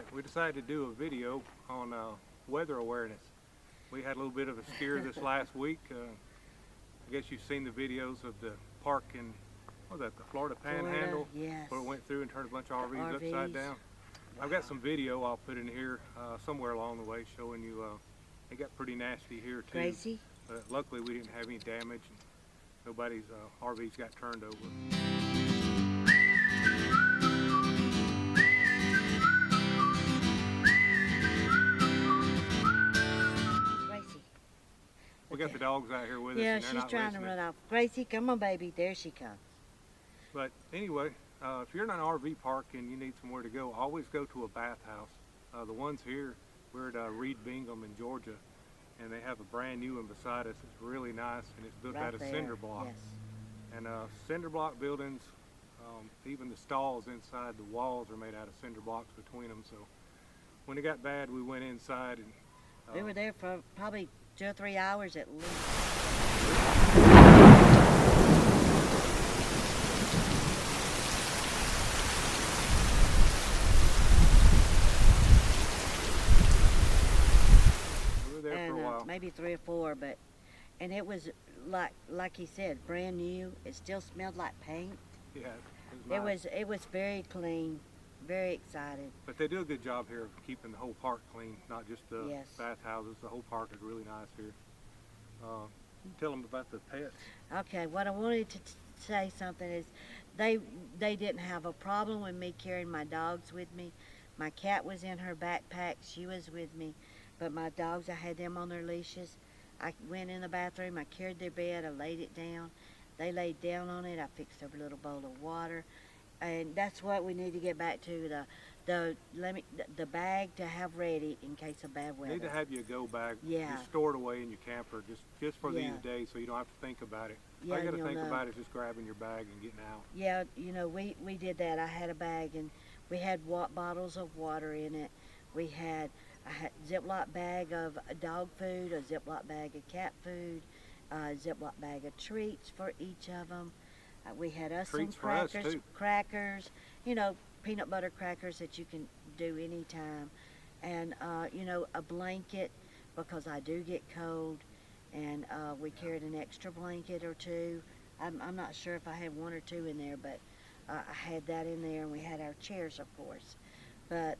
right, we decided to do a video on weather awareness. We had a little bit of a scare this last week. I guess you've seen the videos of the park in, what was that, the Florida Panhandle? Yes. Where it went through and turned a bunch of RVs upside RVs. down. Wow. I've got some video I'll put in here somewhere along the way showing you it got pretty nasty here too. Crazy. But luckily we didn't have any damage and nobody's RVs got turned over. Gracie. We got the dogs out here with us Yeah, and they're she's not trying listening. to run off. Gracie, come on, baby. There she comes. But anyway, if you're in an RV park and you need somewhere to go, always go to a bathhouse. The ones here, we're at Reed Bingham in Georgia, and they have a brand new one beside us. It's really nice, and it's built Right out of there. cinder block. Yes. And cinder block buildings, even the stalls inside the walls are made out of cinder blocks between them. So when it got bad, we went inside and We were there for probably 2 or 3 hours at least. we were there And for a while. maybe 3 or 4, and it was like he said, brand new. It still smelled like paint. Yeah, nice. It was very clean, very excited. But they do a good job here of keeping the whole park clean, not just the Yes. bathhouses. The whole park is really nice here. Tell them about the pets. Okay, what I wanted to say something is they didn't have a problem with me carrying my dogs with me. My cat was in her backpack, she was with me, but my dogs, I had them on their leashes. I went in the bathroom, I carried their bed, I laid it down. They laid down on it, I fixed a little bowl of water. And that's what we need to get back to, the bag to have ready in case of bad weather. Need to have you a go bag. Yeah. Just store it away in your camper, just for Yeah. these days, so you don't have to think about it. Yeah, All you got to you'll think know. about is just grabbing your bag and getting out. Yeah, you know, we did that. I had a bag and we had bottles of water in it. I had Ziploc bag of dog food, a Ziploc bag of cat food, a Ziploc bag of treats for each of them. We had Treats some for us, crackers, too. you know, peanut butter crackers that you can do anytime. And, you know, a blanket because I do get cold. And we carried an extra blanket or two. I'm not sure if I had 1 or 2 in there, but I had that in there, and we had our chairs, of course. But,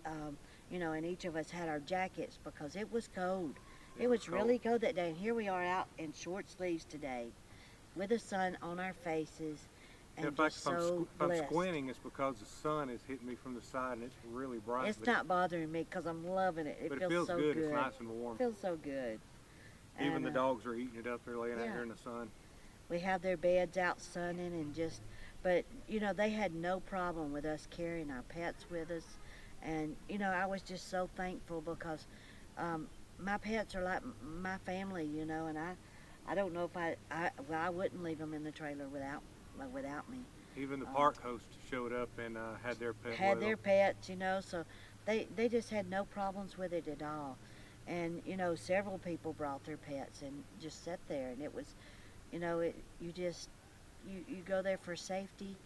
you know, and each of us had our jackets because it was cold. It was really cold that day, and here we are out in short sleeves today with the sun on our faces, and In fact, just so if I'm blessed. squinting, it's because the sun is hitting me from the side and it's really bright. It's but not bothering me because I'm loving it. but it feels feels so good. good. It's nice and warm. It feels so good. Even And, the dogs are eating it up. They're laying out yeah. here in the sun. We have their beds out sunning and but you know, they had no problem with us carrying our pets with us. And, you know, I was just so thankful because my pets are like my family, you know, and I don't know if I wouldn't leave them in the trailer without me. Even the park host showed up and had their pet Had with their them. pets, you know, so they just had no problems with it at all. And, you know, several people brought their pets and just sat there, and it was, you know, you go there for safety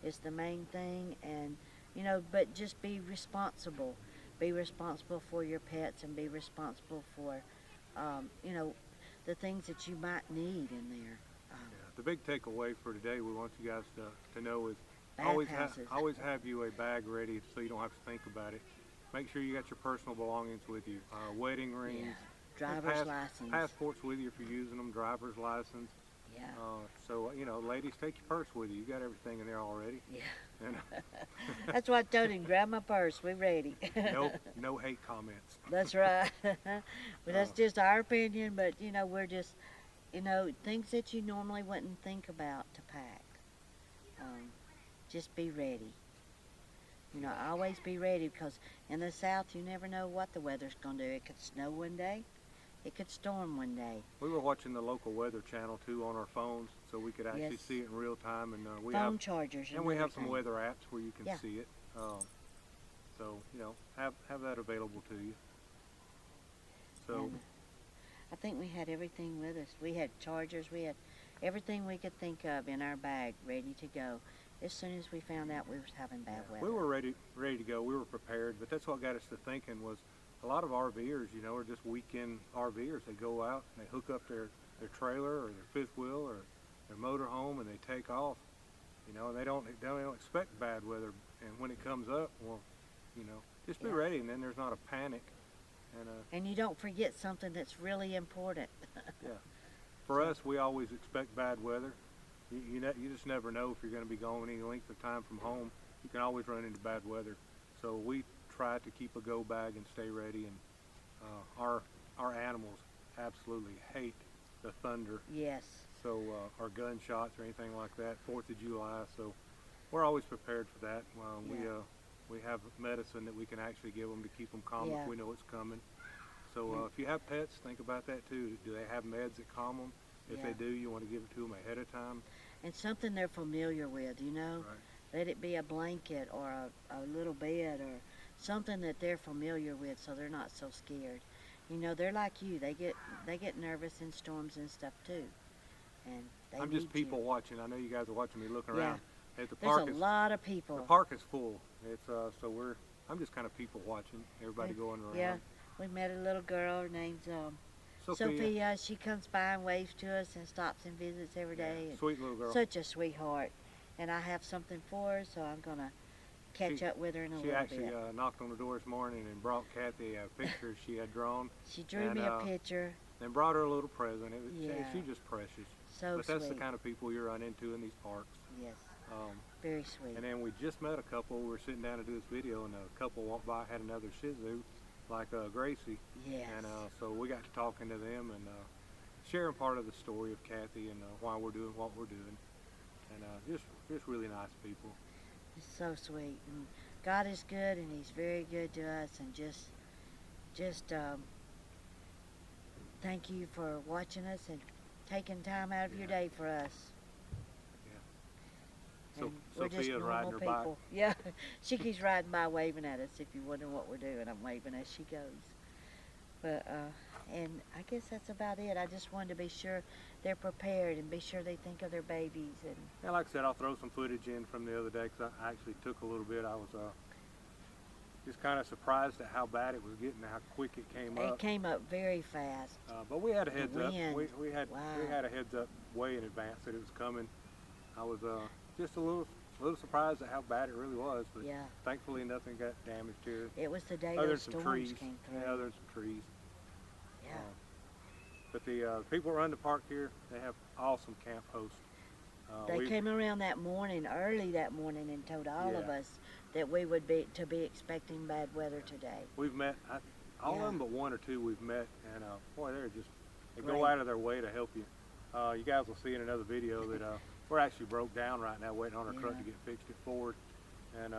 is the main thing, and, you know, but just be responsible. Be responsible for your pets and be responsible for, you know, the things that you might need in there. Yeah. The big takeaway for today we want you guys to know is always have you a bag ready so you don't have to think about it. Make sure you got your personal belongings with you. Wedding rings, Driver's license. passports with you if you're using them, driver's license. Yeah. So, you know, ladies, take your purse with you. You got everything in there already. Yeah. And, That's what I told him. Grab my purse. We're ready. no hate comments. That's right. Well, that's just our opinion, but, you know, we're just, you know, things that you normally wouldn't think about to pack. Just be ready. You know, always be ready because in the South, you never know what the weather's going to do. It could snow one day. It could storm one day. We were watching the local weather channel, too, on our phones so we could actually Yes. see it in real time. And we Phone chargers. and we have some everything. weather apps where you can Yeah. see it. So, you know, have that available to you. So, And I think we had everything with us. We had chargers. We had everything we could think of in our bag ready to go. as soon as we found out we was having bad weather. We were ready to go. We were prepared, but that's what got us to thinking was a lot of RVers, you know, are just weekend RVers. They go out and they hook up their trailer or their fifth wheel or their motorhome and they take off, you know, and they don't expect bad weather. And when it comes up, well, you know, just be Yeah. ready, and then there's not a panic. And And you don't forget something that's really important. for us, we always expect bad weather. You just never know if you're going to be gone any length of time from home. You can always run into bad weather. So we try to keep a go bag and stay ready. And our animals absolutely hate the thunder. Yes. So or gunshots or anything like that. 4th of July. So we're always prepared for that. Yeah. We have medicine that we can actually give them to keep them calm Yeah. if we know it's coming. So if you have pets, think about that too. Do they have meds that calm them? If Yeah. they do, you want to give it to them ahead of time. And something they're familiar with, you know. Right. Let it be a blanket or a little bed or something that they're familiar with, so they're not so scared. You know, they're like you. They get nervous in storms and stuff too. And they I'm just need you. people watching. I know you guys are watching me looking Yeah. around. At the There's park a is lot of people. the park is full. It's so I'm just kind of people watching. Everybody Yeah. going around. Yeah. We met a little girl. Her name's Sophia. She comes by and waves to us and stops and visits every Yeah, day. And sweet little girl. such a sweetheart. And I have something for her, so I'm gonna catch up with her in a She little actually bit. knocked on the door this morning and brought Kathy a picture she had drawn, She drew and, me a picture. and brought her a little present. Yeah. She's just precious. So But that's sweet. the kind of people you run into in these parks. Yes. Um, Very sweet. and then we just met a couple. We were sitting down to do this video, and a couple walked by, had another Shih Tzu, like Gracie. Yes. And so we got to talking to them and sharing part of the story of Kathy and why we're doing what we're doing. And just really nice people. It's so sweet. And God is good, and He's very good to us. And just thank you for watching us and taking time out of your day for us. So And we're just Sophia's normal riding her bike. people. Yeah, she keeps riding by waving at us. If you wonder what we're doing, I'm waving as she goes. But and I guess that's about it. I just wanted to be sure they're prepared and be sure they think of their babies. And Yeah, like I said, I'll throw some footage in from the other day because I actually took a little bit. I was just kind of surprised at how bad it was getting, how quick it came it up. came up very fast. But we had a heads up. wind. We had a heads up way in advance that it was coming. I was just a little surprised at how bad it really was, but Yeah, thankfully nothing got damaged here. it was the day Other than those some storms trees. came through. Yeah, other than some trees. Yeah. But the people who run the park here, they have awesome camp hosts. They came around that morning, early that morning, and told all of Yeah. us that we would be expecting bad weather today. We've met all Yeah. of them, but one or two we've met, and boy, they go Great. out of their way to help you. You guys will see in another video that we're actually broke down right now, waiting on our truck Yeah. to get fixed at Ford, and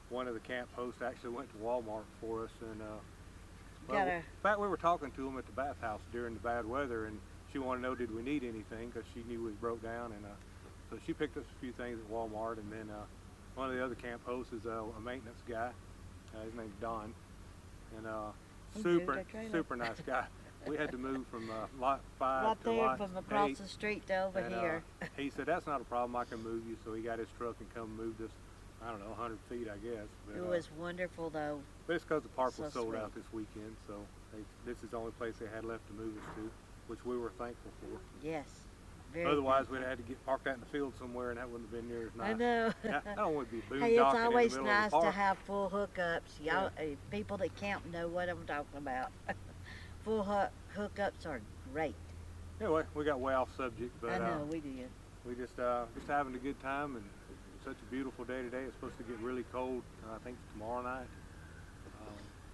one of the camp hosts actually went to Walmart for us, and Got her. in fact, we were talking to them at the bathhouse during the bad weather, and she wanted to know did we need anything because she knew we was broke down, and so she picked us a few things at Walmart, and then one of the other camp hosts is a maintenance guy. His name's Don, and He moved super our trailer. super nice guy. We had to move from lot 5 Right to there lot from across 8. the street to over And, here. he said, that's not a problem, I can move you. So he got his truck and come moved us, I don't know, 100 feet, I guess. But, It was wonderful, though. but it's because the park so was sold sweet. out this weekend, so this is the only place they had left to move us to, which we were thankful for. Yes. Very Otherwise, thankful. we'd have had to get parked out in the field somewhere, and that wouldn't have been near as nice. I know. I don't want to be boondocking Hey, it's in the always middle nice of the to park. have full hookups. Y'all, people that camp know what I'm talking about. Full hookups are great. Anyway, we got way off subject, but I know, we did. we just having a good time, and it's such a beautiful day today. It's supposed to get really cold, I think tomorrow night.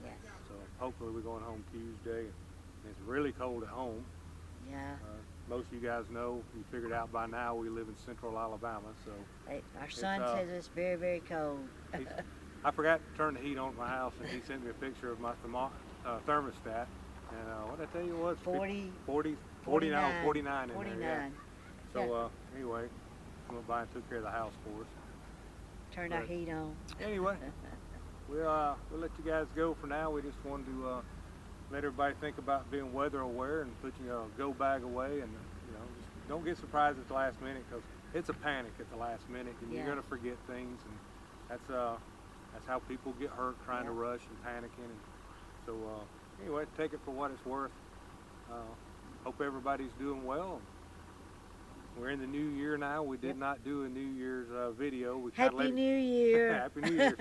Yes. So hopefully we're going home Tuesday. It's really cold at home. Yeah. Most of you guys know, you figured out by now, we live in central Alabama, so Our son It's, says it's very, very cold. I forgot to turn the heat on at my house, and he sent me a picture of my thermostat. And what did I tell you it was? 40, 49 in there, yeah. 49. So anyway, come up by and took care of the house for us. Turn our But- heat on. Anyway, we'll let you guys go for now. We just wanted to let everybody think about being weather aware and put your go bag away, and just don't get surprised at the last minute because it's a panic at the last minute, and you're Yeah. gonna forget things, and that's how people get hurt trying to Yep. rush and panicking. And so anyway, take it for what it's worth. Hope everybody's doing well. We're in the new year now. We did Yep. not do a New Year's video. We kinda Happy let it- New Year. Happy New Year.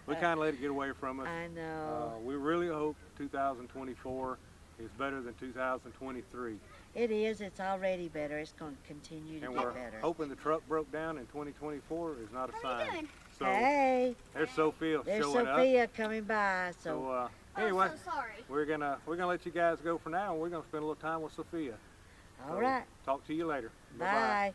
We kind of let it get away from us. I know. We really hope 2024 is better than 2023. It is. It's already better. It's going to continue to And get we're better. hoping the truck broke down in 2024 is not a What are you sign. doing? So Hey, there's Sophia there's showing Sophia coming by. up. So, Anyway, Oh, so sorry. we're gonna let you guys go for now, and we're gonna spend a little time with Sophia. all So, right. Talk to you later. Bye.